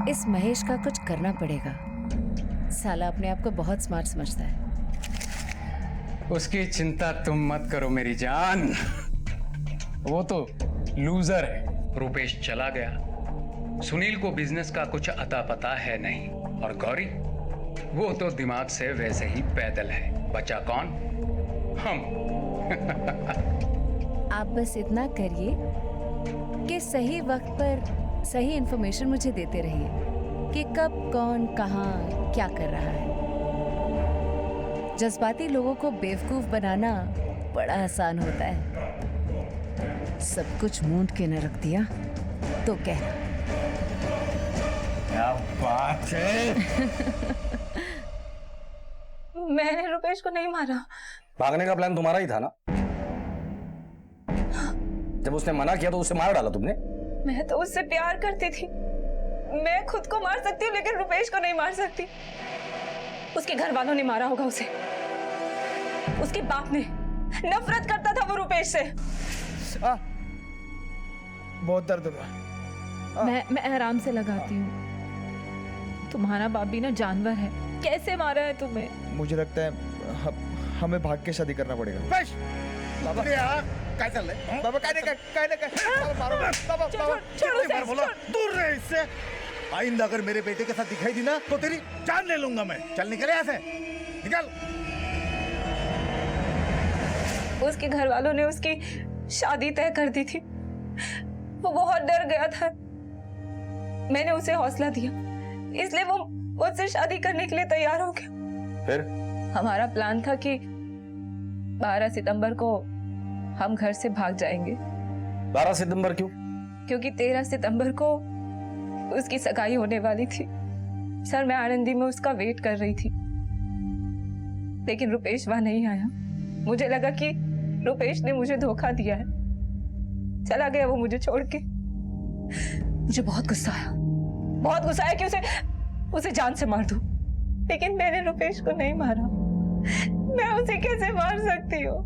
इस महेश का कुछ करना पड़ेगा। साला अपने आप को बहुत स्मार्ट समझता है। उसकी चिंता तुम मत करो मेरी जान, वो तो लूजर है। रुपेश चला गया, सुनील को बिजनेस का कुछ अता पता है नहीं, और गौरी वो तो दिमाग से वैसे ही पैदल है। बचा कौन? हम। आप बस इतना करिए कि सही वक्त पर सही इंफॉर्मेशन मुझे देते रहिए कि कब कौन कहाँ क्या कर रहा है। जज्बाती लोगों को बेवकूफ बनाना बड़ा आसान होता है। सब कुछ मूंद के न रख दिया तो कहना। क्या बात है। मैंने रुपेश को नहीं मारा। भागने का प्लान तुम्हारा ही था ना? जब उसने मना किया तो उसे मार डाला तुमने? मैं तो उससे प्यार करती थी। मैं खुद को मार सकती हूँ लेकिन रुपेश को नहीं मार सकती। उसके घर वालों ने मारा होगा उसे। उसके बाप ने। नफरत करता था वो रुपेश से। बहुत दर्द हो रहा है। मैं आराम से लगाती हूँ। तुम्हारा बाप भी ना जानवर है। कैसे मारा है तुम्हें? मुझे लगता है हमें भाग के शादी करना पड़ेगा। बाबा क्या चल रहा है? बाबा क्या मारो बाबा। छोड़ो बार बोला दूर रहे इससे। आइंदा अगर मेरे बेटे के साथ दिखाई दी ना तो तेरी जान ले लूंगा मैं। चल निकल यहाँ से, निकल। उसके घर वालों ने उसकी शादी तय कर दी थी। वो बहुत डर गया था। मैंने उसे हौसला दिया, इसलिए वो मुझसे शादी करने के लिए तैयार हो गया। फिर हमारा प्लान था कि 12 सितंबर को हम घर से भाग जाएंगे। 12 सितंबर क्यों? क्योंकि 13 सितंबर को उसकी सगाई होने वाली थी। सर, मैं आनंदी में उसका वेट कर रही थी, लेकिन रुपेश वहां नहीं आया। मुझे लगा कि रुपेश ने मुझे धोखा दिया है, चला गया वो मुझे छोड़ के। मुझे बहुत गुस्सा आया कि उसे जान से मार दूं, लेकिन मैंने रुपेश को नहीं मारा। मैं उसे कैसे मार सकती हूँ?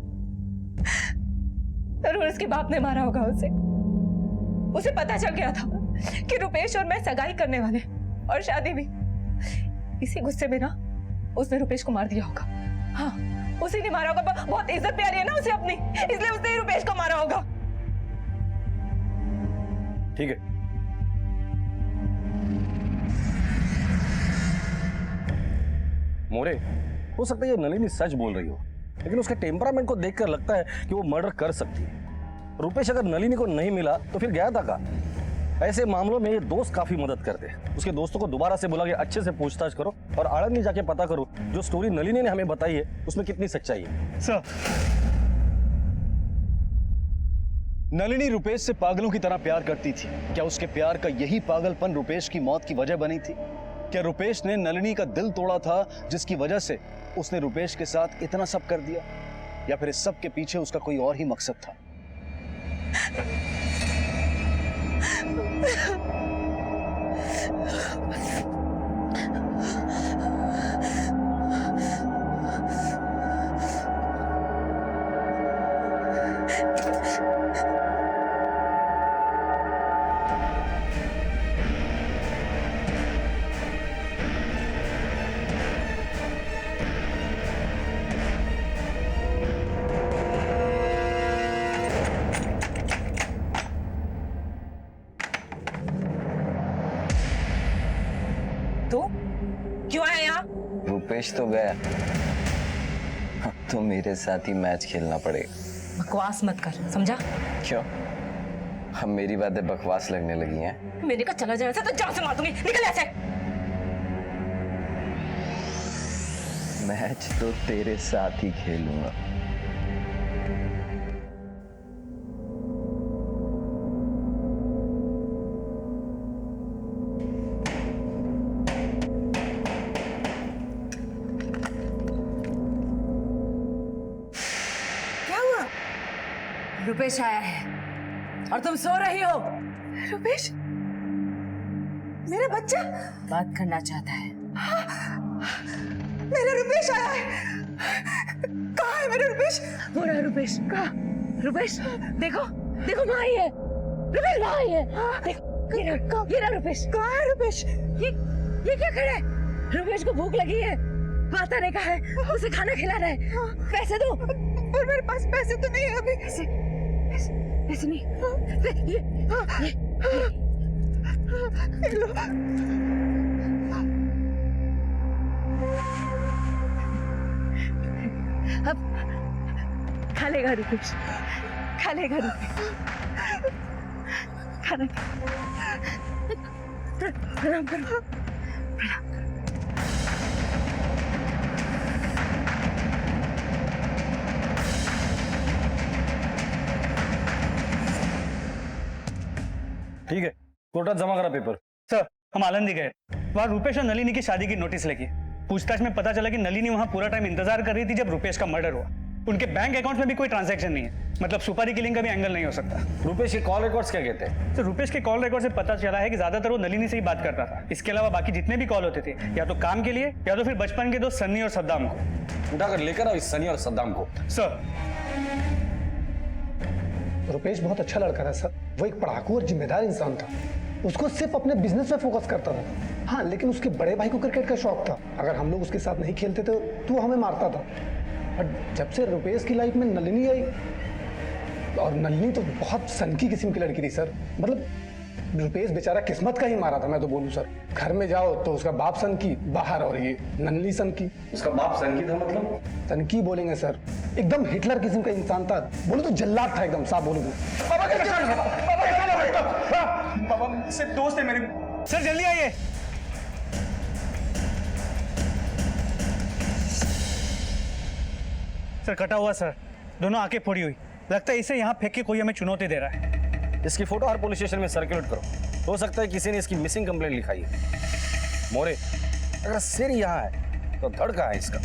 जरूर उसके बाप ने मारा होगा उसे पता चल गया था कि रुपेश और मैं सगाई करने वाले, और शादी भी। इसी गुस्से में ना उसने रुपेश को मार दिया होगा। हाँ, उसी ने मारा होगा। बहुत इज्जत प्यारी है ना उसे अपनी, इसलिए उसने ही रुपेश को मारा होगा। ठीक है, मोरे, हो सकता है ये नलिनी सच बोल रही हो, लेकिन उसके टेम्परामेंट को देखकर लगता है कि वो मर्डर कर सकती है। रुपेश अगर नलिनी को नहीं मिला तो फिर गया था कहाँ? ऐसे मामलों में ये दोस्त काफी मदद करते हैं। उसके दोस्तों को दोबारा से बुला के अच्छे से पूछताछ करो और आनंद में जाके पता करो जो स्टोरी नलिनी ने हमें बताई है उसमें कितनी सच्चाई है। सर, नलिनी रुपेश से पागलों की तरह प्यार करती थी। क्या उसके प्यार का यही पागलपन रुपेश की मौत की वजह बनी थी? क्या रुपेश ने नलिनी का दिल तोड़ा था जिसकी वजह से उसने रुपेश के साथ इतना सब कर दिया? या फिर इस सब के पीछे उसका कोई और ही मकसद था? क्यों आया यहाँ? रुपेश तो गया, अब तो मेरे साथ ही मैच खेलना पड़ेगा। बकवास मत कर, समझा? क्यों? अब मेरी बातें बकवास लगने लगी हैं? मेरे का चला जाए तो जान से मार दूंगी। निकल ऐसे। मैच तो तेरे साथ ही खेलूंगा। रुपेश आया है और तुम सो रही हो। रुपेश, मेरा बच्चा बात करना चाहता है। मेरा रुपेश आया है। कहाँ है मेरा रुपेश? रुपेश वो रहा रुपेश कहा रुपेश देखो देखो वहाँ ही है रुपेश वहाँ ही है देखो ये रहा रुपेश कहाँ है रुपेश ये क्या खड़ा है रुपेश को भूख लगी है माता ने कहा है उसे खाना खिलाना है पैसे दो पर मेरे पास पैसे तो नहीं है अभी पैसे नहीं ये लो अब खा लेगा रुपेश खा लेगा रुपेश खाना प्रणाम करो प्रणाम करो ठीक है, कोर्टात जमा करा पेपर। सर हम आलंदी गए, वहाँ रुपेश और नलिनी की शादी की नोटिस लगी। पूछताछ में पता चला कि नलिनी वहाँ पूरा टाइम इंतजार कर रही थी जब रुपेश का मर्डर हुआ। उनके बैंक अकाउंट में भी कोई ट्रांजैक्शन नहीं है, मतलब सुपारी किलिंग का भी एंगल नहीं हो सकता। रुपेश के कॉल रिकॉर्ड्स क्या कहते हैं? तो रुपेश के कॉल रिकॉर्ड से पता चला है कि ज्यादातर वो नलिनी से ही बात करता था। इसके अलावा बाकी जितने भी कॉल होते थे या तो काम के लिए या तो फिर बचपन के दोस्त सन्नी और सद्दाम को। उठाकर लेकर आओ इस सनी और सद्दाम को। सर रुपेश बहुत अच्छा लड़का था सर, वो एक पढ़ाकू और जिम्मेदार इंसान था। उसको सिर्फ अपने बिजनेस में फोकस करता था। हाँ, लेकिन उसके बड़े भाई को क्रिकेट का शौक था। अगर हम लोग उसके साथ नहीं खेलते थे तो वो हमें मारता था। और जब से रुपेश की लाइफ में नलिनी आई, और नलिनी तो बहुत सनकी किस्म की लड़की थी सर, मतलब रुपेश बेचारा किस्मत का ही मारा था मैं तो बोलूँ सर। घर में जाओ तो उसका बाप सनकी, बाहर और ये नलिनी सनकी। उसका बाप सनकी था मतलब? सनकी बोलेंगे सर, एकदम हिटलर किस्म का इंसान था। बोलो तो जल्लाद था एकदम, साफ बोलो तो। बाबा सिर्फ दोस्त है मेरे। सर जल्दी आइए। सर कटा हुआ सर, दोनों आंखें फोड़ी हुई। लगता है इसे यहाँ फेंक के कोई हमें चुनौती दे रहा है। इसकी फोटो हर पुलिस स्टेशन में सर्कुलेट करो। हो सकता है किसी ने इसकी मिसिंग कंप्लेंट लिखाई है। मोरे, अगर सिर यहाँ है तो धड़ कहाँ है इसका?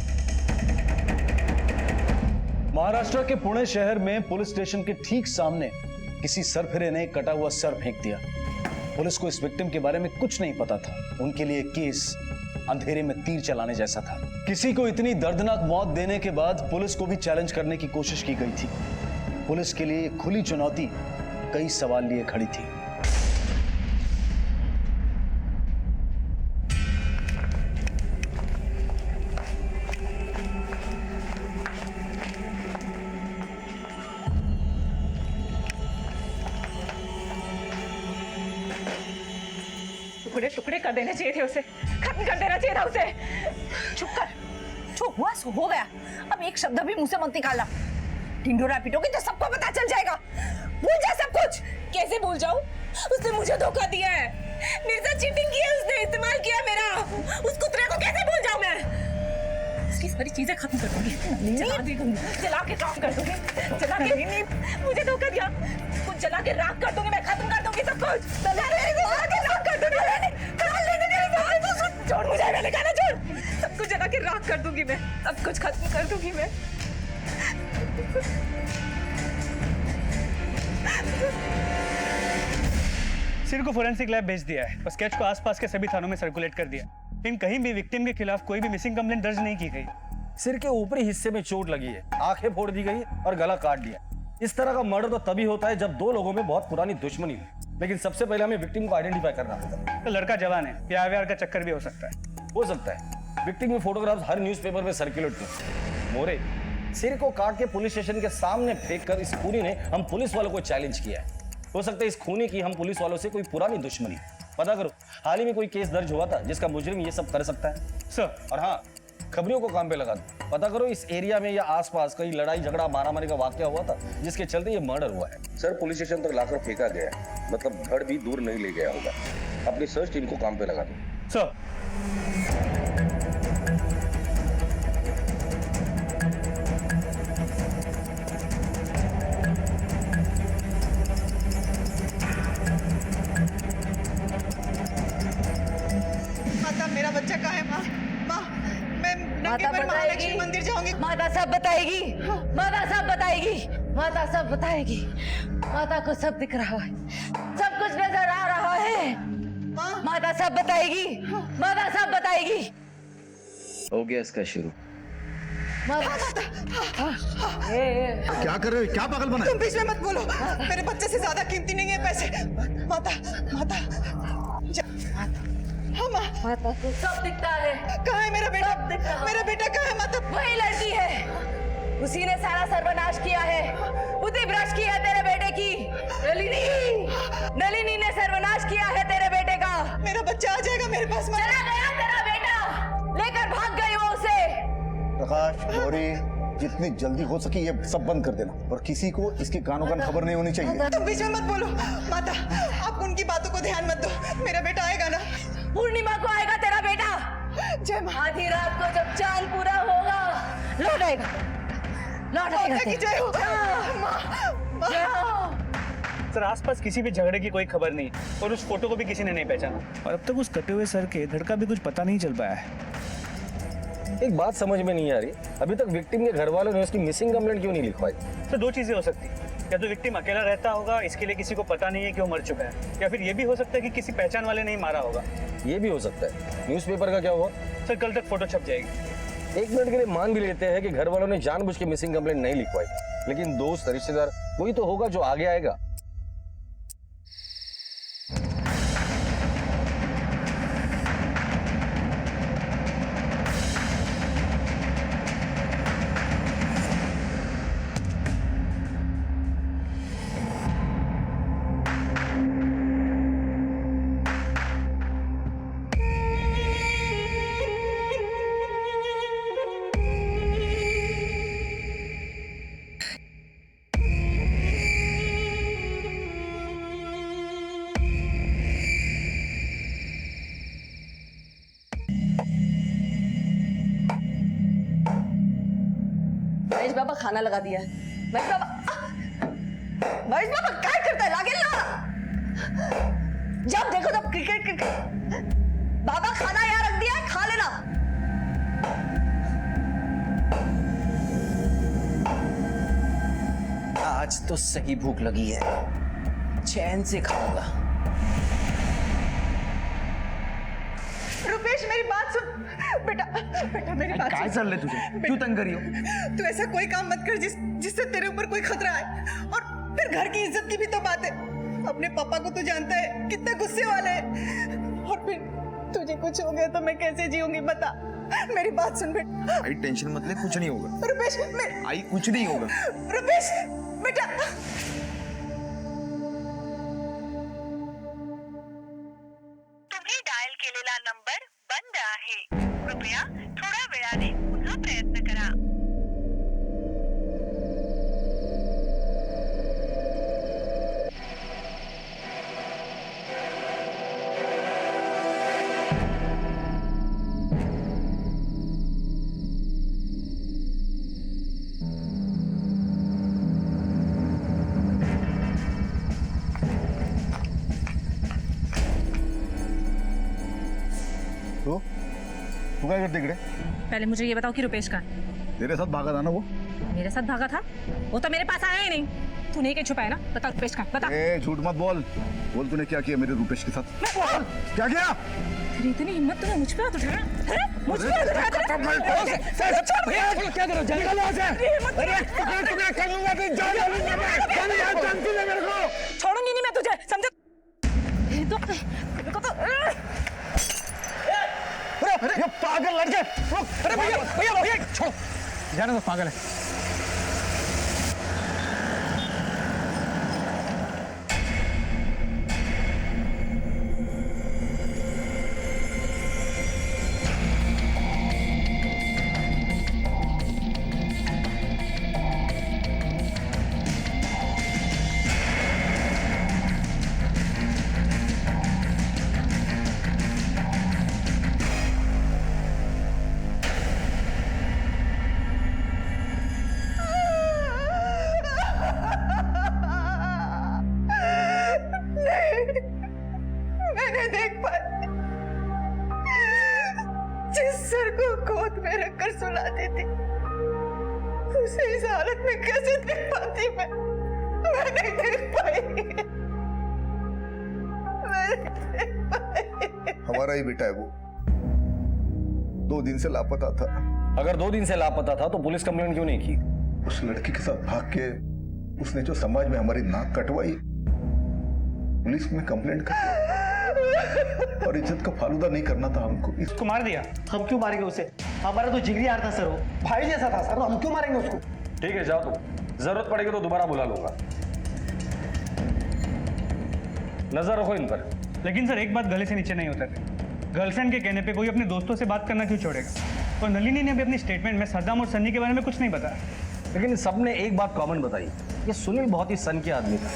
महाराष्ट्र के पुणे शहर में पुलिस स्टेशन के ठीक सामने किसी सरफिरे ने कटा हुआ सर फेंक दिया। पुलिस को इस विक्टिम के बारे में कुछ नहीं पता था। उनके लिए केस अंधेरे में तीर चलाने जैसा था। किसी को इतनी दर्दनाक मौत देने के बाद पुलिस को भी चैलेंज करने की कोशिश की गई थी। पुलिस के लिए खुली चुनौती कई सवाल लिए खड़ी थी। टुकड़े टुकड़े कर देने चाहिए थे उसे, खत्म कर देना चाहिए था उसे। चुप कर, जो हुआ सो हो गया। अब एक शब्द भी मुंह से मत निकालना। ढिंढोरा पीटोगे तो सबको पता चल जाएगा। भूल जा सब कुछ। कैसे भूल जाऊं? उसने मुझे धोखा दिया है, मेरे साथ चीटिंग की है, उसने इस्तेमाल किया मेरा। उस कुतरे को कैसे भूल जाऊं मैं? उसकी सारी चीजें खत्म कर दूंगी, जला दी दूंगी, जला के राख कर दूंगी, जला के। नहीं, मुझे धोखा दिया, कुछ जला के राख कर दूंगी मैं, खत्म कर दूंगी सब कुछ, जला के राख कर दूंगी। छोड़ मुझे, मैंने कहा ना छोड़। सब कुछ जला के राख कर दूंगी मैं, सब कुछ खत्म कर दूंगी मैं। सिर को फोरेंसिक लैब भेज दिया है और स्केच को आसपास के सभी थानों में सर्कुलेट कर दिया। लेकिन कहीं भी विक्टिम के खिलाफ कोई भी मिसिंग कंप्लेंट दर्ज नहीं की गई। सिर के ऊपरी हिस्से में चोट लगी है, आंखें फोड़ दी गई और गला काट दिया। इस तरह का मर्डर तो तभी होता है जब दो लोगों में बहुत पुरानी दुश्मनी हो। लेकिन सबसे पहले हमें विक्टिम को आइडेंटिफाई करना होगा। तो लड़का जवान है या आईवीआर का चक्कर भी हो सकता है। हो सकता है। विक्टिम के फोटोग्राफ्स हर न्यूज़पेपर में सर्कुलेट थे। मोरे, सिर को काट के पुलिस स्टेशन के सामने फेंक कर इस खूनी ने हम पुलिस वालों को चैलेंज किया है। हो सकता है इस खूनी की हम पुलिस वालों से कोई पुरानी दुश्मनी। पता करो, हाल ही में कोई केस दर्ज हुआ था जिसका मुजरिम ये सब कर सकता है सर। और हाँ, खबरियों को काम पे लगा दो। पता करो इस एरिया में या आसपास कहीं लड़ाई झगड़ा मारामारी का वाकया हुआ था जिसके चलते ये मर्डर हुआ है। सर, पुलिस स्टेशन तक लाकर फेंका गया है, मतलब धड़ भी दूर नहीं ले गया होगा। अपनी सर्च टीम को काम पे लगा दो। सर माता, मेरा बच्चा कहाँ है? माँ, माँ, मैं नंगे पर महालक्ष्मी मंदिर जाऊंगी। माता सब बताएगी, माता सब बताएगी, माता सब बताएगी। माता को सब दिख रहा है, सब कुछ नजर आ रहा है। माता सब बताएगी, माता सब बताएगी। हो गया इसका शुरू। क्या कर रहे हो? क्या पागल बना है? तुम बीच में मत बोलो। मेरे बच्चे से ज्यादा कीमती नहीं है पैसे। माता माता हाँ माँ। माता को सब दिखता है। कहाँ है मेरा बेटा? मेरा बेटा कहाँ है माता? वही लड़की है, उसी ने सारा सर्वनाश किया है, बुद्धि भ्रष्ट की है तेरे बेटे की। नलिनी ने सर्वनाश किया है तेरे बेटे का। मेरा बच्चा आ जाएगा मेरे पास। चला गया तेरा बेटा, लेकर भाग गई वो उसे। प्रकाश, गौरी, जितनी जल्दी हो सके ये सब बंद कर देना और किसी को इसके कानों कान खबर नहीं होनी चाहिए। तुम बीच में मत बोलो। माता आप उनकी बातों को ध्यान मत दो। मेरा बेटा आएगा ना? पूर्णिमा को आएगा तेरा बेटा। जय माँ। आधी रात को जब चांद पूरा होगा लौट आएगा, लौट आएगा। माता की जय हो। जय हो। सर आसपास किसी भी झगड़े की कोई खबर नहीं और उस फोटो को भी किसी ने नहीं पहचाना और अब तक उस कटे हुए सर के धड़ का भी कुछ पता नहीं चल पाया है। एक बात समझ में नहीं आ रही, अभी तक विक्टिम के घर वालों ने उसकी मिसिंग कंप्लेंट क्यों नहीं लिखवाई? तो दो चीजें हो सकती है, या तो विक्टिम अकेला रहता होगा, इसके लिए किसी को पता नहीं है कि वो मर चुका है, या फिर ये भी हो सकता है कि किसी पहचान वाले ने ही मारा होगा। ये भी हो सकता है। न्यूज़पेपर का क्या हुआ? सर कल तक फोटो छप जाएगी। एक मिनट के लिए मान भी लेते हैं कि घर वालों ने जानबूझ के मिसिंग कंप्लेंट नहीं लिखवाई, लेकिन दोस्त रिश्तेदार कोई तो होगा जो आगे आएगा। महेश बाबा खाना लगा दिया है। महेश बाबा क्या करता है? लागे ना, जब देखो तब क्रिकेट। बाबा खाना यहाँ रख दिया है, खा लेना। आज तो सही भूख लगी है, चैन से खाऊंगा। रुपेश मेरी बात सुन। बेटा बेटा मेरी बात काय चल रहे तुझे? क्यों तंग करी हो? तू ऐसा कोई काम मत कर जिससे तेरे ऊपर कोई खतरा है। और फिर घर की इज्जत की भी तो बात है। अपने पापा को तू जानता है कितना गुस्से वाला है। और फिर तुझे कुछ हो गया तो मैं कैसे जीऊंगी बता। मेरी बात सुन बेटा। आई टेंशन मत ले, कुछ नहीं होगा। रुपेश आई कुछ नहीं होगा। रुपेश बेटा। तुम्ही डायल केलेला नंबर बंद आहे, कृपया थोड्या वेळाने पुन्हा प्रयत्न करा। तू क्या करते इकडे? पहले मुझे ये बताओ कि रुपेश का तेरे साथ भागा था ना वो? मेरे साथ भागा था? वो तो मेरे पास आया ही नहीं। तूने क्या छुपाया ना? बता रुपेश का, बता। झूठ मत बोल। बोल तूने क्या किया मेरे रुपेश के साथ? मैं बोल। क्या किया? तेरी इतनी हिम्मत तुम्हें मुझ पे हाथ उठाया? मुझ पे हाथ उठाया? क्या करो? जल्दी करो से। अरे टुकड़ा कर लूंगा, तो जान लूंगा मैं। जानती है मेरे को। छोड़ूंगी नहीं मैं तुझे, समझे? तो अरे ये पागल लड़के, रुक। अरे भैया भैया भैया छोड़ो, जाने दो, पागल है। मैंने देख पाया जिस सर को गोद में रखकर सुलाती थी, उसे इस हालत में कैसे देख पाती मैं नहीं देख पाई। हमारा ही बेटा है वो, 2 दिन से लापता था। अगर 2 दिन से लापता था तो पुलिस कंप्लेंट क्यों नहीं की? उस लड़की के साथ भाग के उसने जो समाज में हमारी नाक कटवाई, पुलिस में कंप्लेंट कर और इज्जत का फालूदा नहीं करना था हमको। उसको मार दिया। हम क्यों मारेंगे उसे? हमारा तो जिगरी यार था सर, वो भाई जैसा था सर, हम क्यों मारेंगे उसको? ठीक है, जाओ तुम, जरूरत पड़ेगी तो दोबारा बुला लूंगा। नजर रखो इन पर। लेकिन सर एक बात गले से नीचे नहीं उतरती। गर्लफ्रेंड के कहने पे कोई अपने दोस्तों से बात करना क्यों छोड़ेगा? और नलिनी ने भी अपनी स्टेटमेंट में सद्दाम और सन्नी के बारे में कुछ नहीं बताया। लेकिन सबने एक बात कॉमन बताई, ये सुनील बहुत ही सन के आदमी था।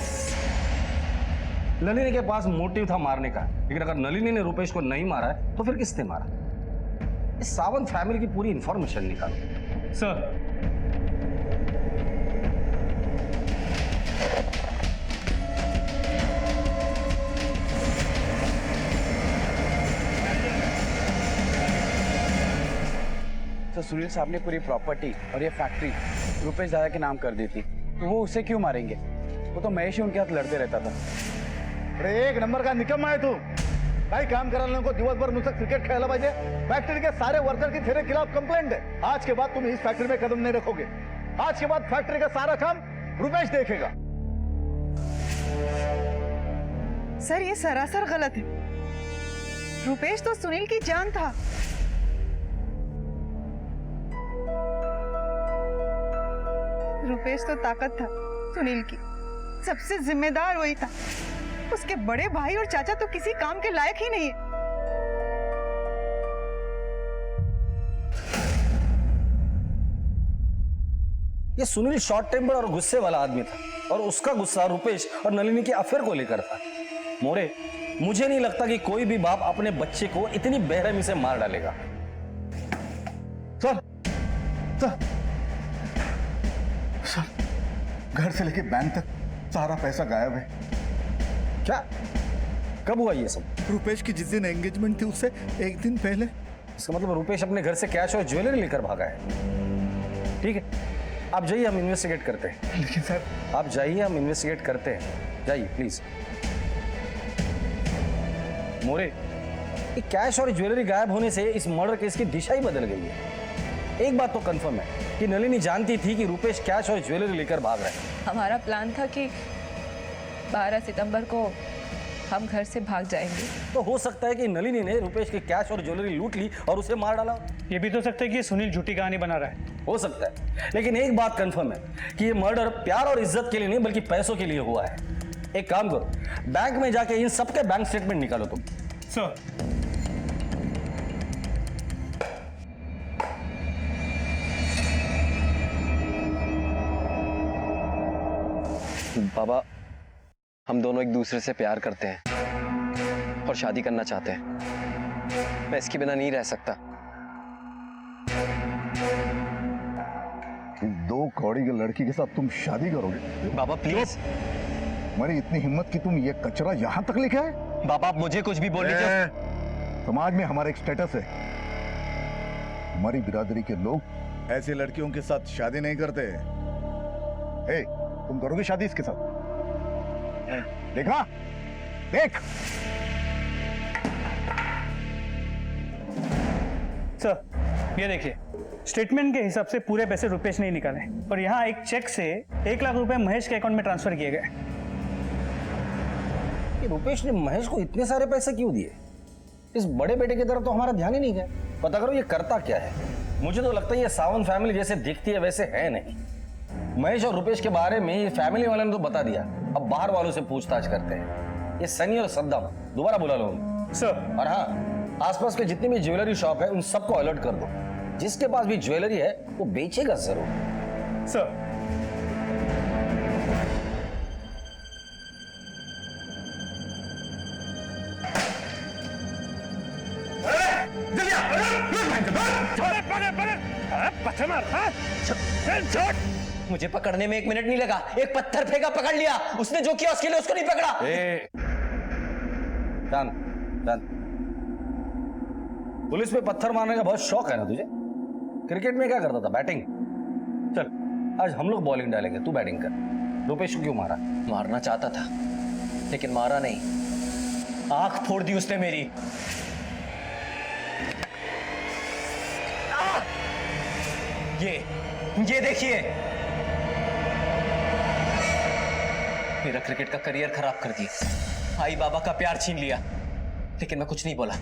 नलिनी के पास मोटिव था मारने का, लेकिन अगर नलिनी ने रुपेश को नहीं मारा है तो फिर किसने मारा? इस सावंत फैमिली की पूरी इंफॉर्मेशन निकालो। सर तो सुनील साहब ने पूरी प्रॉपर्टी और ये फैक्ट्री रुपेश दादा के नाम कर दी थी, तो वो उसे क्यों मारेंगे? वो तो महेश ही उनके हाथ लड़ते रहता था। अरे एक नंबर का निकम्मा है तू। काही काम करायला नको, दिवसभर नुसतं क्रिकेट खेळायला पाहिजे। फैक्ट्री के सारे वर्कर की तेरे खिलाफ कंप्लेंट है। आज के बाद तुम इस फैक्ट्री में कदम नहीं रखोगे। आज के बाद फैक्ट्री का सारा काम रुपेश देखेगा। सर ये सरासर गलत है। रुपेश तो सुनील की जान था। रुपेश तो ताकत था सुनील की, सबसे जिम्मेदार वही था। उसके बड़े भाई और चाचा तो किसी काम के लायक ही नहीं है। ये सुनील शॉर्ट टेम्पर और गुस्से वाला आदमी था, और उसका गुस्सा रुपेश और नलिनी के अफेयर को लेकर था। मोरे, मुझे नहीं लगता कि कोई भी बाप अपने बच्चे को इतनी बेरहमी से मार डालेगा। सर, घर से लेके बैंक तक सारा पैसा गायब है। क्या? कब हुआ ये सब? रुपेश की जिस दिन एंगेजमेंट थी उससे एक दिन पहले। इसका मतलब रुपेश अपने घर से कैश और ज्वेलरी लेकर भागा है। ठीक है, आप जाइए, हम इन्वेस्टिगेट करते हैं। लेकिन सर, आप जाइए, हम इन्वेस्टिगेट करते हैं। जाइए प्लीज। मोरे, ये कैश और ज्वेलरी गायब होने से इस मर्डर केस की दिशा ही बदल गई है। एक बात तो कंफर्म है कि नलिनी जानती थी कि रुपेश कैश और ज्वेलरी लेकर भाग रहे हैं। हमारा प्लान था कि 12 सितंबर को हम घर से भाग जाएंगे। तो हो सकता है कि नलिनी ने रुपेश के कैश और ज्वेलरी लूट ली और उसे मार डाला। ये भी तो सकता है कि सुनील झूठी कहानी बना रहा है। हो सकता है, लेकिन एक बात कंफर्म है कि ये मर्डर प्यार और इज्जत के लिए नहीं बल्कि पैसों के लिए हुआ है। एक काम करो, बैंक में जाके इन सबके बैंक स्टेटमेंट निकालो तुम। सर बाबा, हम दोनों एक दूसरे से प्यार करते हैं और शादी करना चाहते हैं। मैं इसके बिना नहीं रह सकता। दो कौड़ी की लड़की के साथ तुम शादी करोगे? बाबा प्लीज। तुम्हारी इतनी हिम्मत कि तुम ये कचरा यहां तक लेके आए? बाबा आप मुझे कुछ भी बोल लीजिए। समाज में हमारा एक स्टेटस है, हमारी बिरादरी के लोग ऐसी लड़कियों के साथ शादी नहीं करते। तुम करोगे शादी इसके साथ? देखा? देख। सर ये देखिए, स्टेटमेंट के हिसाब से पूरे पैसे रुपेश ने ही निकाले और यहाँ एक चेक से 1 लाख रुपए महेश के अकाउंट में ट्रांसफर किए गए। रुपेश ने महेश को इतने सारे पैसे क्यों दिए? इस बड़े बेटे की तरफ तो हमारा ध्यान ही नहीं गया। पता करो ये करता क्या है। मुझे तो लगता है ये सावंत फैमिली जैसे दिखती है वैसे है नहीं। महेश और रुपेश के बारे में ये फैमिली वाले ने तो बता दिया, अब बाहर वालों से पूछताछ करते हैं। ये सनी और सद्दाम दोबारा बुला लो सर। और हाँ, आसपास के जितनी भी ज्वेलरी शॉप है उन सबको अलर्ट कर दो। जिसके पास भी ज्वेलरी है वो बेचेगा जरूर। सर मुझे पकड़ने में 1 मिनट नहीं लगा। एक पत्थर फेंका, पकड़ लिया। उसने जो किया उसके लिए उसको नहीं पकड़ा। पुलिस में पत्थर मारने का बहुत शौक है ना तुझे? क्रिकेट में क्या करता था? बैटिंग। चल आज हम लोग बॉलिंग डालेंगे, तू बैटिंग कर। रुपेश को क्यों मारा? मारना चाहता था लेकिन मारा नहीं। आंख फोड़ दी उसने मेरी। ये देखिए, मेरा क्रिकेट का करियर खराब कर दिया, आई बाबा का प्यार छीन लिया, लेकिन मैं कुछ नहीं बोला,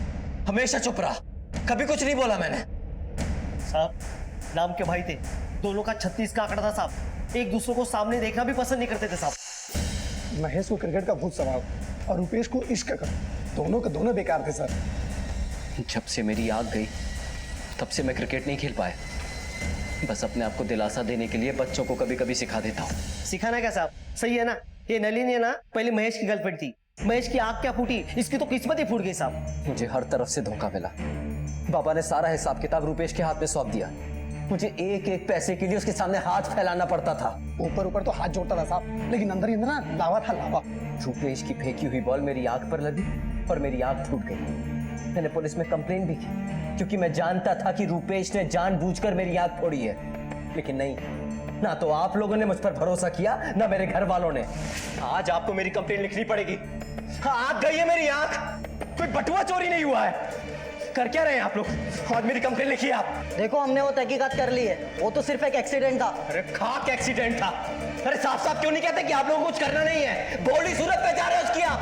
हमेशा चुप रहा, कभी कुछ नहीं बोला मैंने। साहब नाम के भाई थे, दोनों का 36 का आंकड़ा था साहब, एक दूसरे को सामने देखना भी पसंद नहीं करते थे साहब। महेश को क्रिकेट का भूत सवार और रुपेश को इश्क का, दोनों के दोनों बेकार थे सर। जब से मेरी आग गई तब से मैं क्रिकेट नहीं खेल पाया, बस अपने आप को दिलासा देने के लिए बच्चों को कभी कभी सिखा देता हूँ। सिखाना क्या साहब, सही है ना, ये नलिनी है ना, पहले महेश की गर्लफ्रेंड थी, महेश की आग क्या फूटी, इसकी तो किस्मत ही फूट गई साहब। मुझे हर तरफ से धोखा मिला, बाबा ने सारा हिसाब किताब रुपेश के हाथ में सौंप दिया, मुझे एक एक पैसे के लिए उसके सामने हाथ फैलाना पड़ता था। ऊपर ऊपर तो हाथ जोड़ता था साहब, लेकिन अंदर ही अंदर ना लावा था लावा। रुपेश की फेंकी हुई बॉल मेरी आग पर लगी और मेरी आग फूट गई। मैंने पुलिस में कंप्लेन भी की, क्योंकि मैं जानता था कि रुपेश ने जानबूझकर मेरी आग फोड़ी है, लेकिन नहीं, ना तो आप लोगों ने मुझ पर भरोसा किया, ना मेरे घर वालों ने। आज आपको मेरी कंप्लेन लिखनी पड़ेगी। आग गई है मेरी आग, कोई बटुआ चोरी नहीं हुआ है। कर क्या रहे हैं आप लोग? आज मेरी कंप्लेन लिखिए आप। देखो हमने वो तहकीकात कर ली है, वो तो सिर्फ एक एक्सीडेंट था। अरे खाक एक्सीडेंट था, अरे साफ साफ क्यों नहीं कहते कि आप लोगों को कुछ करना नहीं है, बोली सूरत पे जा रहे हो उसकी आप।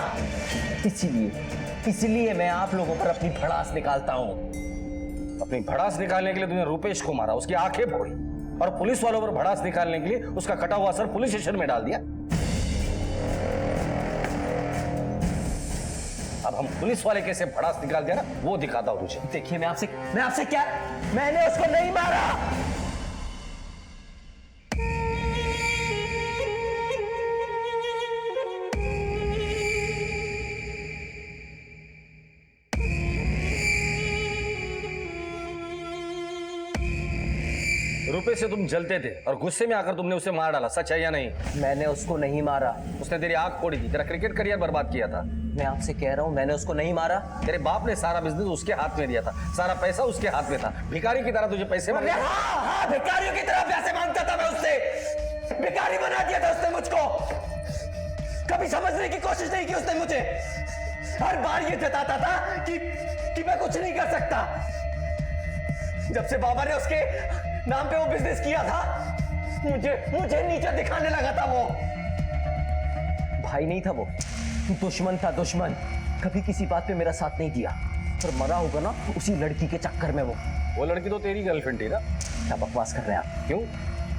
इसीलिए मैं आप लोगों पर अपनी भड़ास निकालता हूँ। अपनी भड़ास निकालने के लिए तुमने रुपेश को मारा, उसकी आंखें फोड़ी, और पुलिस वालों पर भड़ास निकालने के लिए उसका कटा हुआ सर पुलिस स्टेशन में डाल दिया। अब हम पुलिस वाले कैसे भड़ास निकाल दिया ना, वो दिखाता हूं तुझे। देखिए मैं आपसे क्या, मैंने उसको नहीं मारा। रुपए से तुम जलते थे और गुस्से में आकर तुमने उसे मार डाला, सच है या नहीं? मैंने उसको नहीं मारा, उसने तेरी आंख फोड़ी थी, तेरा क्रिकेट करियर बर्बाद किया था। मैं आपसे कह रहा हूँ मैंने उसको नहीं मारा। तेरे बाप ने सारा बिजनेस उसके हाथ में दिया था, सारा पैसा उसके हाथ में था, भिखारी की तरह तुझे पैसे मांगे। हाँ, भिखारियों की तरह पैसे मांगता था मैं उससे, भिखारी बना दिया था उसने मुझको। कभी समझने की कोशिश नहीं की उसने मुझे, हर बार ये जताता था कि मैं कुछ नहीं कर सकता। जब से बाबा ने उसके नाम पे वो बिजनेस किया था, मुझे नीचे दिखाने लगा था। वो भाई नहीं था, वो दुश्मन था, दुश्मन। कभी किसी बात पे मेरा साथ नहीं दिया, पर मरा होगा ना उसी लड़की के चक्कर में। वो लड़की तो तेरी गर्लफ्रेंड थी ना? क्या बकवास कर रहे हैं आप? क्यों,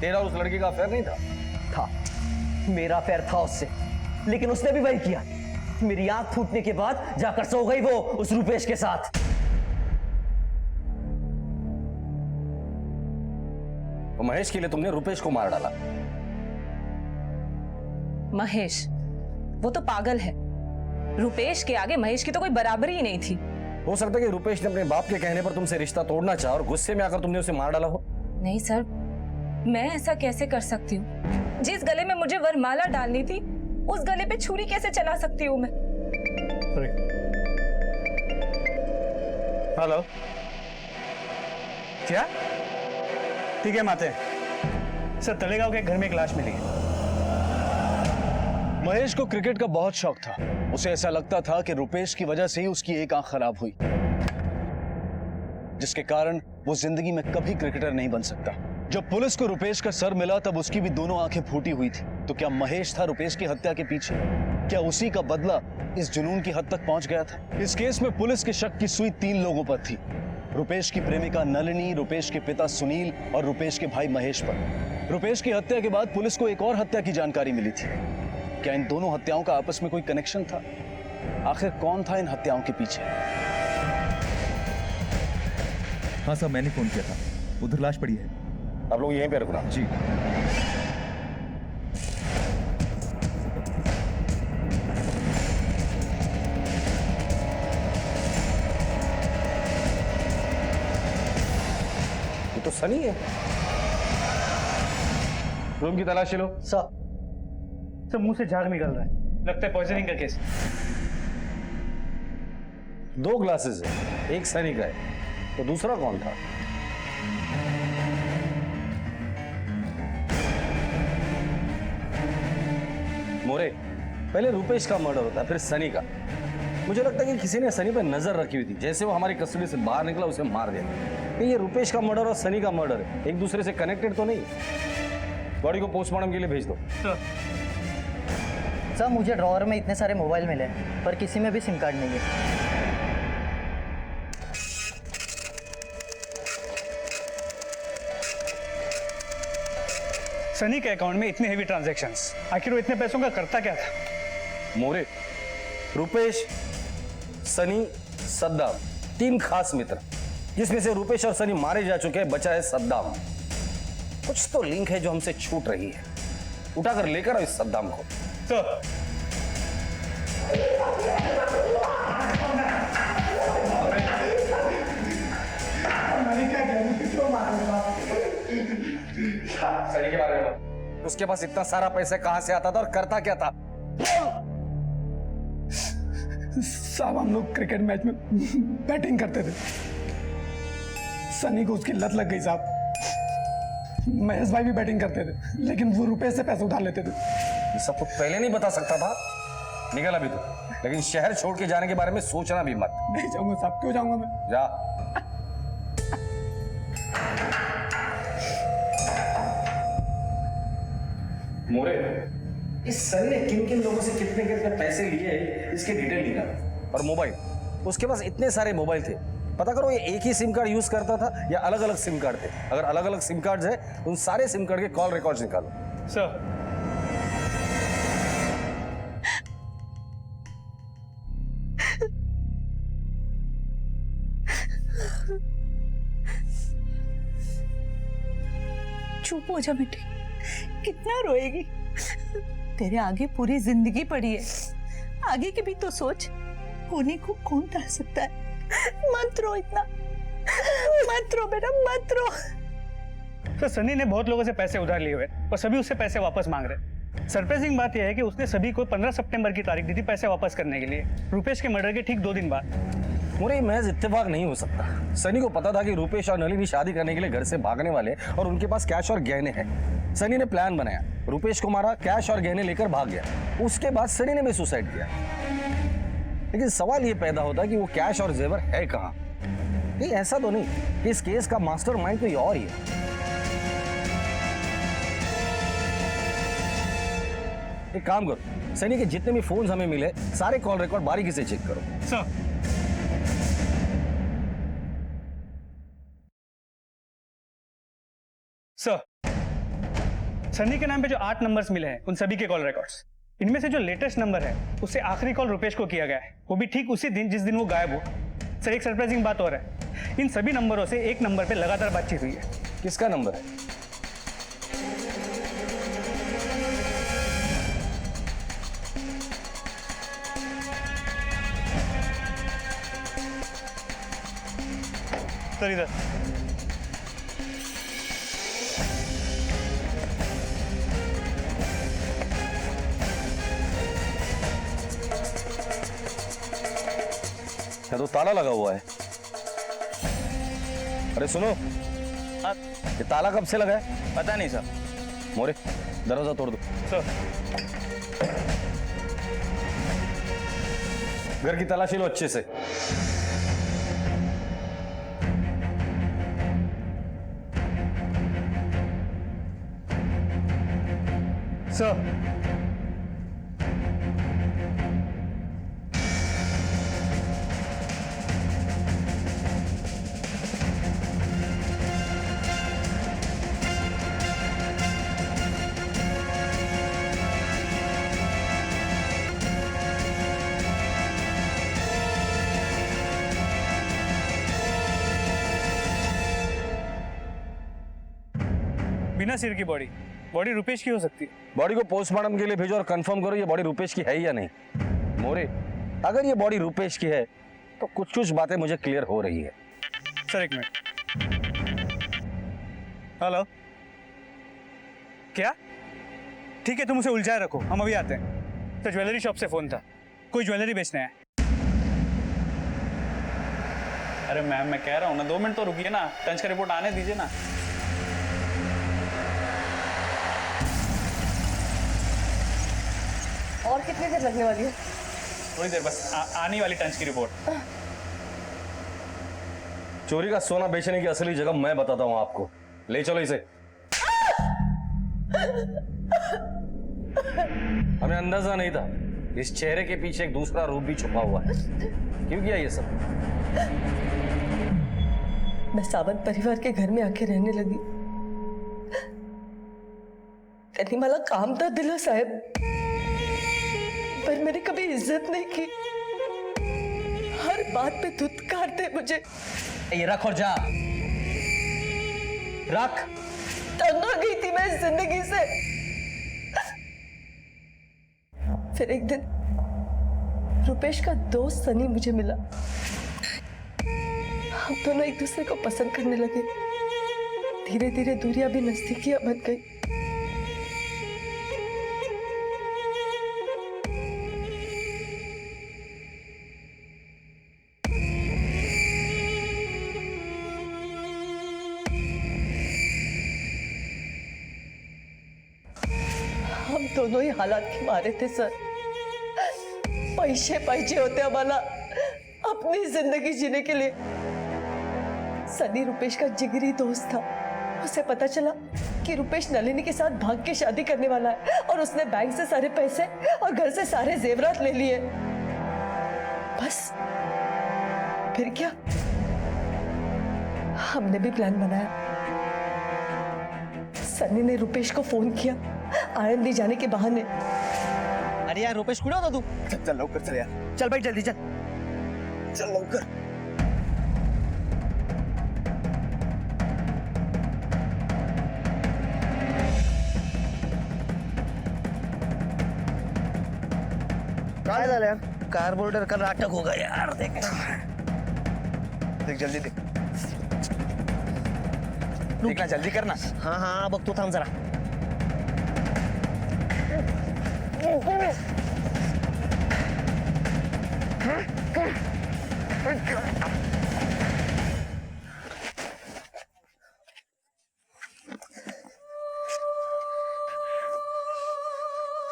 तेरा उस लड़की का अफेयर नहीं था? था, मेरा अफेयर था उससे, लेकिन उसने भी वही किया। मेरी आंख फूटने के बाद जाकर सो गई वो उस रुपेश के साथ। तो महेश के लिए तुमने रुपेश को मार डाला। महेश वो तो पागल है, रुपेश के आगे महेश की तो कोई बराबरी ही नहीं थी। हो सकता है कि रुपेश ने अपने बाप के कहने पर तुमसे रिश्ता तोड़ना चाहा और गुस्से में आकर तुमने उसे मार डाला हो। नहीं सर, मैं ऐसा कैसे कर सकती हूँ? जिस गले में मुझे वरमाला डालनी थी, उस गले पे छुरी कैसे चला सकती हूँ मैं? हेलो, क्या? ठीक है माते सर, तलेगांव के घर में एक लाश मिली है। महेश को क्रिकेट का बहुत शौक था, उसे ऐसा लगता था कि रुपेश की वजह से ही उसकी एक आंख खराब हुई, जिसके कारण वो जिंदगी में कभी क्रिकेटर नहीं बन सकता। जब पुलिस को रुपेश का सर मिला तब उसकी भी दोनों आंखें फूटी हुई थी। तो क्या महेश था रुपेश की हत्या के पीछे? क्या उसी का बदला इस जुनून की हद तक पहुंच गया था? इस केस में पुलिस के शक की सुई 3 लोगों पर थी, रुपेश की प्रेमिका नलिनी, रुपेश के पिता सुनील और रुपेश के भाई महेश पर। रुपेश की हत्या के बाद पुलिस को एक और हत्या की जानकारी मिली थी। क्या इन दोनों हत्याओं का आपस में कोई कनेक्शन था? आखिर कौन था इन हत्याओं के पीछे? हाँ साहब, मैंने फोन किया था, उधर लाश पड़ी है। आप लोग यहीं पे रुकना। जी। ये तो सनी है। रूम की तलाशी लो। सर मुंह से झाग निकल रहा है, लगता है पॉइजनिंग का केस। 2 ग्लासेस है, एक सनी का है, तो दूसरा कौन था? मोरे, पहले रुपेश का मर्डर होता है, फिर सनी का। मुझे लगता है कि किसी ने सनी पर नजर रखी हुई थी। जैसे वो हमारी कस्टडी से बाहर निकला उसे मार दिया। ये रुपेश का मर्डर और सनी का मर्डर है, एक दूसरे से कनेक्टेड तो नहीं। बॉडी को पोस्टमार्टम के लिए भेज दो। सर मुझे ड्रॉअर में इतने सारे मोबाइल मिले हैं, पर किसी में भी सिम कार्ड नहीं है। सनी के अकाउंट में इतने हेवी ट्रांजैक्शंस, आखिर वो इतने पैसों का करता क्या था? मोरे, रुपेश, सनी, सद्दाम, 3 खास मित्र, जिसमें से रुपेश और सनी मारे जा चुके हैं, बचा है सद्दाम। कुछ तो लिंक है जो हमसे छूट रही है। उठाकर लेकर आओ इस सद्दाम को। तो सनी के बारे में उसके पास इतना सारा पैसा कहां से आता था और करता क्या था? साहब हम लोग क्रिकेट मैच में बैटिंग करते थे, सनी को उसकी लत लग गई साहब। महेश भाई भी बैटिंग करते थे, लेकिन वो रुपए से पैसे उधार लेते थे। ये सब तो पहले नहीं बता सकता था। निकल अभी तो, लेकिन शहर छोड़ के जाने के बारे में सोचना भी मत। नहीं जाऊंगा साहब, क्यों जाऊंगा मैं? जा। मोरे, इस सनी ने किन किन लोगों से कितने कितने पैसे लिए इसके डिटेल निकाल। और मोबाइल, उसके पास इतने सारे मोबाइल थे, पता करो ये एक ही सिम कार्ड यूज करता था या अलग अलग सिम कार्ड थे। अगर अलग अलग सिम कार्ड है, उन सारे सिम कार्ड के कॉल रिकॉर्ड्स निकालो। सर चुप हो जा बेटी, कितना रोएगी? तेरे आगे पूरी जिंदगी पड़ी है, आगे की भी तो सोच। होने को कौन टाल सकता है? मत रो इतना, मत रो बेटा, मत रो। तो सनी ने बहुत लोगों से पैसे उधार लिए हुए और सभी उससे पैसे वापस मांग रहे। सरप्राइजिंग बात यह है कि उसने सभी को 15 सितंबर की तारीख दी थी पैसे वापस करने के लिए, रुपेश के मर्डर के ठीक 2 दिन बाद। मुझे महज इत्तेफाक नहीं हो सकता। सनी को पता था कि रुपेश और नलिनी शादी करने के लिए घर से भागने वाले और उनके पास कैश और गहने हैं। सनी ने प्लान बनाया, रुपेश को मारा, कैश और गहने लेकर भाग गया। उसके बाद सनी ने भी सुसाइड किया। लेकिन सवाल ये पैदा होता है कि वो कैश और जेवर है कहाँ? ये ऐसा तो नहीं कि इस केस का मास्टरमाइंड कोई और ही है। एक काम करो, सनी के जितने भी फोन्स हमें मिले, सारे कॉल रिकॉर्ड बारीकी से चेक करो। सर सनी के नाम पे जो 8 नंबर्स मिले हैं, उन सभी के कॉल रिकॉर्ड्स, इनमें से जो लेटेस्ट नंबर है उससे आखिरी कॉल रुपेश को किया गया है, वो भी ठीक उसी दिन जिस दिन वो गायब हुआ। सर एक सरप्राइजिंग बात और है, इन सभी नंबरों से एक नंबर पे लगातार बातचीत हुई है। किसका नंबर है? सर इधर क्या तो ताला लगा हुआ है? अरे सुनो, ये ताला कब से लगा है? पता नहीं सर। मोरे, दरवाजा तोड़ दो। सर घर की तलाशी लो अच्छे से। सर बिना सिर की बॉडी, बॉडी रुपेश की हो सकती है। बॉडी को पोस्टमार्टम के लिए भेजो और कंफर्म करो ये बॉडी रुपेश की है या नहीं। मोरे, अगर ये बॉडी रुपेश की है तो कुछ कुछ बातें मुझे क्लियर हो रही है। सर एक मिनट। हेलो, क्या? ठीक है, तुम उसे उलझाए रखो, हम अभी आते हैं। तो ज्वेलरी शॉप से फोन था, कोई ज्वेलरी बेचने है। अरे मैम मैं कह रहा हूँ ना, 2 मिनट तो रुकिए ना, टंच का रिपोर्ट आने दीजिए ना। और कितनी देर लगने वाली है? थोड़ी देर बस आने वाली टंच की रिपोर्ट। चोरी का सोना बेचने की असली जगह मैं बताता हूं आपको। ले चलो इसे। हमें अंदाजा नहीं था इस चेहरे के पीछे एक दूसरा रूप भी छुपा हुआ है। क्यों किया ये सब? मैं सावंत परिवार के घर में आके रहने लगी। करने वाला काम था दिला साहब, पर मैंने कभी इज्जत नहीं की। हर बात पे धुतकारते मुझे। ये रख और जा, रख। तंग आ गई थी मैं इस जिंदगी से। फिर एक दिन रुपेश का दोस्त सनी मुझे मिला। हम दोनों एक दूसरे को पसंद करने लगे। धीरे धीरे दूरियां भी नजदीकियां बन गई। हम दोनों ही हालात के मारे थे सर। पैसे पैसे होते हमारा अपनी जिंदगी जीने के लिए। सनी रुपेश का जिगरी दोस्त था। उसे पता चला कि रुपेश नलिनी के साथ भाग के शादी करने वाला है और उसने बैंक से सारे पैसे और घर से सारे जेवरात ले लिए। बस फिर क्या, हमने भी प्लान बनाया। सनी ने रुपेश को फोन किया आनंदी जाने के बहाने। अरे यार रुपेश कुठे होता तू? चल लवकर चल यार। चल भाई जल्दी चल। चल लवकर। काय झालं यार? कार्बोरेटर का नाटक होगा यार। देख देख जल्दी देख। देखना जल्दी करना। हाँ हाँ बघतो थांब जरा।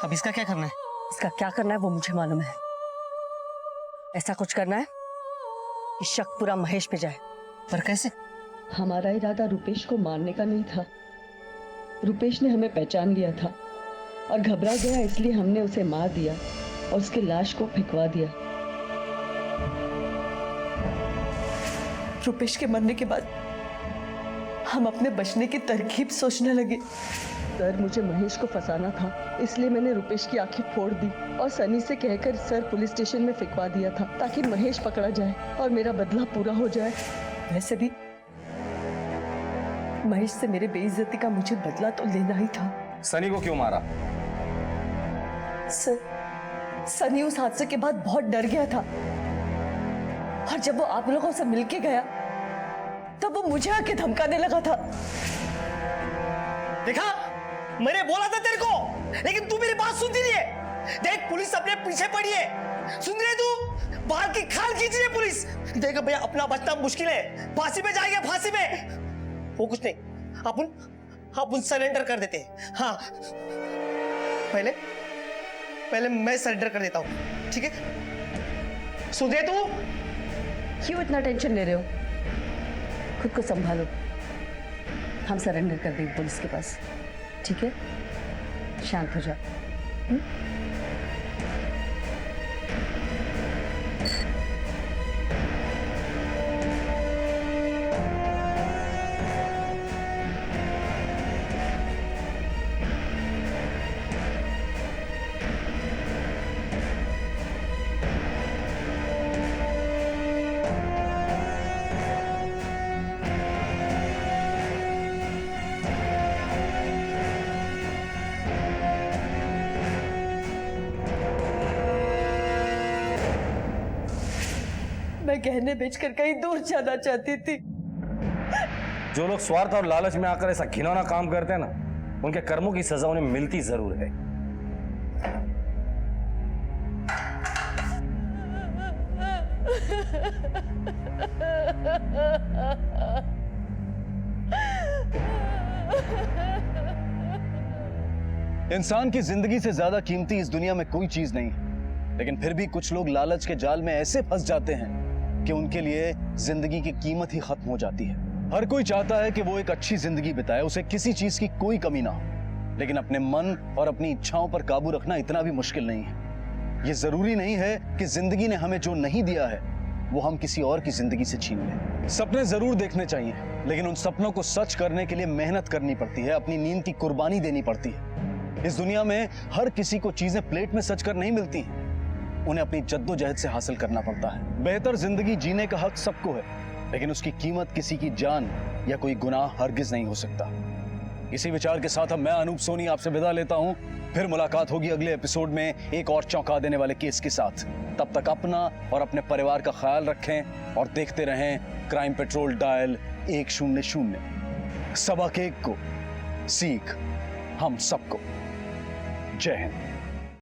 अब इसका क्या करना है? इसका क्या करना है वो मुझे मालूम है। ऐसा कुछ करना है कि शक पूरा महेश पे जाए। पर कैसे? हमारा इरादा रुपेश को मारने का नहीं था। रुपेश ने हमें पहचान लिया था और घबरा गया, इसलिए हमने उसे मार दिया और उसकी लाश को फेंकवा दिया। रुपेश के मरने के बाद हम अपने बचने की तरकीब सोचने लगे। सर मुझे महेश को फंसाना था, इसलिए मैंने रुपेश की आंखें फोड़ दी और सनी से कहकर सर पुलिस स्टेशन में फेंकवा दिया था ताकि महेश पकड़ा जाए और मेरा बदला पूरा हो जाए। वैसे भी महेश से मेरे बेइज्जती का मुझे बदला तो लेना ही था। सनी को क्यों मारा? सर सनी उस हादसे के बाद बहुत डर गया था और जब वो आप लोगों से मिलके गया तब वो मुझे आके धमकाने लगा था। देखा, मैंने बोला था तेरे को, लेकिन तू मेरी बात सुनती नहीं है। देख पुलिस अपने पीछे पड़ी है, सुन रहे तू? बाहर की खाल खींच रही है पुलिस। देख भैया अपना बचना मुश्किल है, फांसी पे जाएंगे फांसी पे। वो कुछ नहीं, अपन सरेंडर कर देते हैं। हाँ पहले मैं सरेंडर कर देता हूँ, ठीक है? सुन रहे तू? क्यों इतना टेंशन ले रहे हो? खुद को संभालो। हम सरेंडर कर देंगे पुलिस के पास, ठीक है? शांत हो जा। मैं गहने बेचकर कहीं दूर जाना चाहती थी। जो लोग स्वार्थ और लालच में आकर ऐसा घिनौना काम करते हैं ना, उनके कर्मों की सजा उन्हें मिलती जरूर है। इंसान की जिंदगी से ज्यादा कीमती इस दुनिया में कोई चीज नहीं है। लेकिन फिर भी कुछ लोग लालच के जाल में ऐसे फंस जाते हैं कि उनके लिए जिंदगी की कीमत ही खत्म हो जाती है। हर कोई चाहता है कि वो एक अच्छी जिंदगी बिताए, उसे किसी चीज की कोई कमी ना हो, लेकिन अपने मन और अपनी इच्छाओं पर काबू रखना इतना भी मुश्किल नहीं है। ये जरूरी नहीं है कि जिंदगी ने हमें जो नहीं दिया है वो हम किसी और की जिंदगी से छीन लें। सपने जरूर देखने चाहिए, लेकिन उन सपनों को सच करने के लिए मेहनत करनी पड़ती है, अपनी नींद की कुर्बानी देनी पड़ती है। इस दुनिया में हर किसी को चीजें प्लेट में सच कर नहीं मिलती हैं, उन्हें अपनी जद्दोजहद से हासिल करना पड़ता है। बेहतर जिंदगी जीने का हक सबको है, लेकिन उसकी कीमत किसी की जान या कोई गुनाह हरगिज नहीं हो सकता। इसी विचार के साथ अब मैं अनूप सोनी आपसे विदा लेता हूं। फिर मुलाकात होगी अगले एपिसोड में एक और चौंका देने वाले केस के साथ। तब तक अपना और अपने परिवार का ख्याल रखें और देखते रहें क्राइम पेट्रोल डायल 100। सबक एक को सीख हम सबको। जय हिंद।